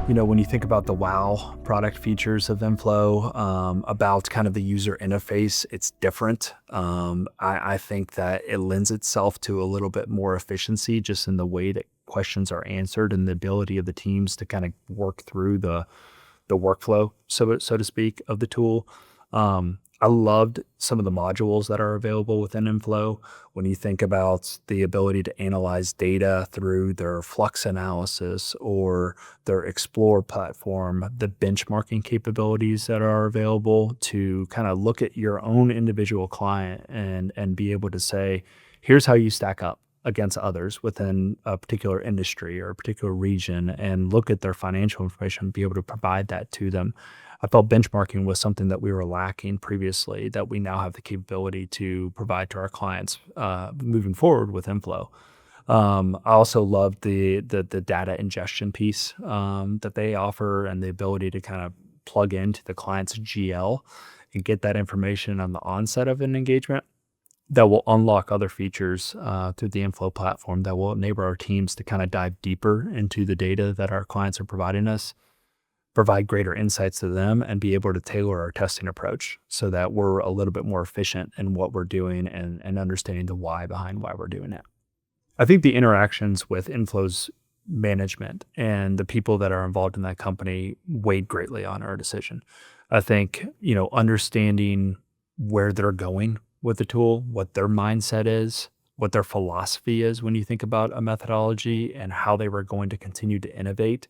When you think about the wow product features of Inflow, about kind of the user interface, it's different. I think that it lends itself to a little bit more efficiency just in the way that questions are answered and the ability of the teams to kind of work through the workflow, so to speak, of the tool. I loved some of the modules that are available within Inflow. When you think about the ability to analyze data through their Flux analysis or their Explore platform, the benchmarking capabilities that are available to kind of look at your own individual client and be able to say, here's how you stack up against others within a particular industry or a particular region, and look at their financial information and be able to provide that to them. I felt benchmarking was something that we were lacking previously that we now have the capability to provide to our clients moving forward with Inflow. I also love the data ingestion piece that they offer, and the ability to kind of plug into the client's GL and get that information on the onset of an engagement that will unlock other features through the Inflow platform that will enable our teams to kind of dive deeper into the data that our clients are providing us, provide greater insights to them, and be able to tailor our testing approach so that we're a little bit more efficient in what we're doing and understanding the why behind why we're doing it. I think the interactions with Inflow's management and the people that are involved in that company weighed greatly on our decision. I think, understanding where they're going with the tool, what their mindset is, what their philosophy is when you think about a methodology, and how they were going to continue to innovate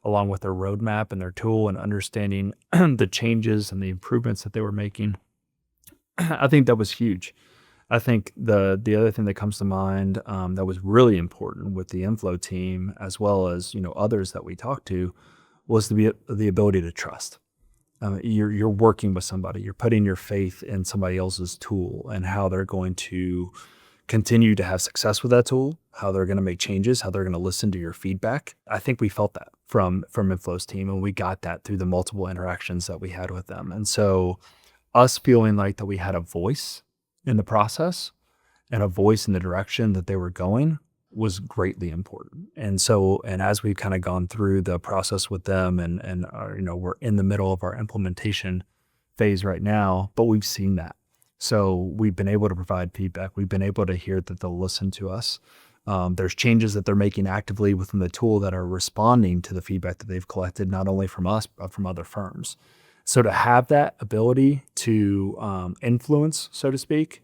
along with their roadmap and their tool, and understanding the changes and the improvements that they were making. I think that was huge. I think the other thing that comes to mind that was really important with the Inflow team, as well as others that we talked to, was the ability to trust. You're working with somebody, you're putting your faith in somebody else's tool and how they're going to continue to have success with that tool, how they're going to make changes, how they're going to listen to your feedback. I think we felt that from Inflow's team, and we got that through the multiple interactions that we had with them. And so us feeling like that we had a voice in the process and a voice in the direction that they were going was greatly important. And as we've kind of gone through the process with them, and we're in the middle of our implementation phase right now, but we've seen that. So we've been able to provide feedback. We've been able to hear that they'll listen to us. There's changes that they're making actively within the tool that are responding to the feedback that they've collected, not only from us, but from other firms. So to have that ability to influence, so to speak,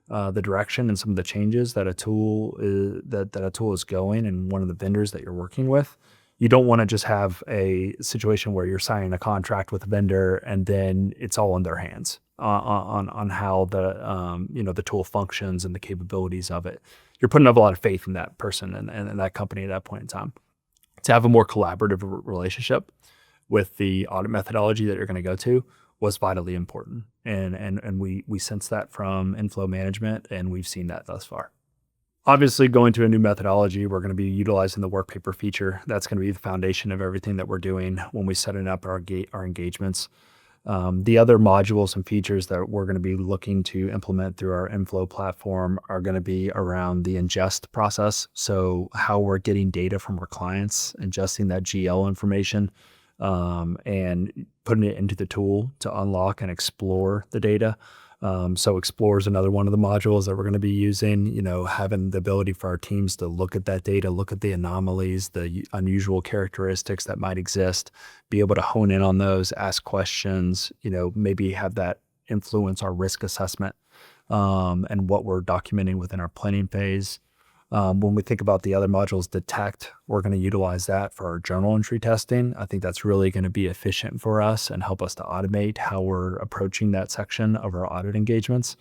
the direction and some of the changes that a tool is going, and one of the vendors that you're working with, you don't want to just have a situation where you're signing a contract with a vendor and then it's all in their hands on how the tool functions and the capabilities of it. You're putting up a lot of faith in that person and that company at that point in time. To have a more collaborative relationship with the audit methodology that you're going to go to was vitally important. And we sense that from Inflow management, and we've seen that thus far. Obviously, going to a new methodology, we're going to be utilizing the work paper feature. That's going to be the foundation of everything that we're doing when we set up our engagements. The other modules and features that we're going to be looking to implement through our Inflow platform are going to be around the ingest process. So how we're getting data from our clients, ingesting that GL information, and putting it into the tool to unlock and explore the data. So Explore is another one of the modules that we're going to be using, having the ability for our teams to look at that data, look at the anomalies, the unusual characteristics that might exist, be able to hone in on those, ask questions, maybe have that influence our risk assessment, and what we're documenting within our planning phase. When we think about the other modules, Detect, we're going to utilize that for our journal entry testing. I think that's really going to be efficient for us and help us to automate how we're approaching that section of our audit engagements.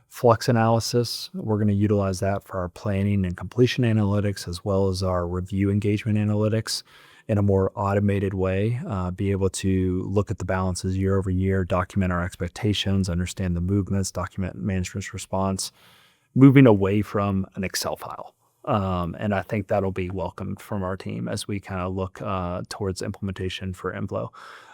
Flux analysis, we're going to utilize that for our planning and completion analytics, as well as our review engagement analytics in a more automated way, be able to look at the balances year over year, document our expectations, understand the movements, document management's response, moving away from an Excel file. And I think that'll be welcomed from our team as we kind of look towards implementation for Inflow.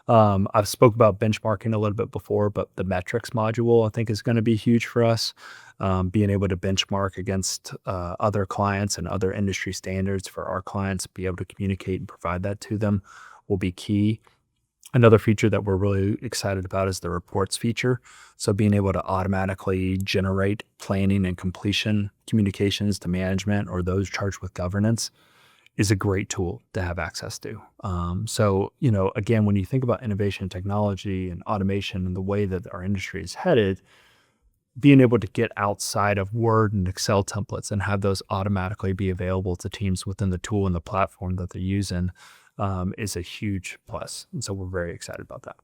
I've spoke about benchmarking a little bit before, but the metrics module I think is going to be huge for us. Being able to benchmark against other clients and other industry standards for our clients, be able to communicate and provide that to them will be key. Another feature that we're really excited about is the reports feature. So being able to automatically generate planning and completion communications to management or those charged with governance is a great tool to have access to. Again, when you think about innovation technology and automation and the way that our industry is headed, being able to get outside of Word and Excel templates and have those automatically be available to teams within the tool and the platform that they're using is a huge plus. And so we're very excited about that.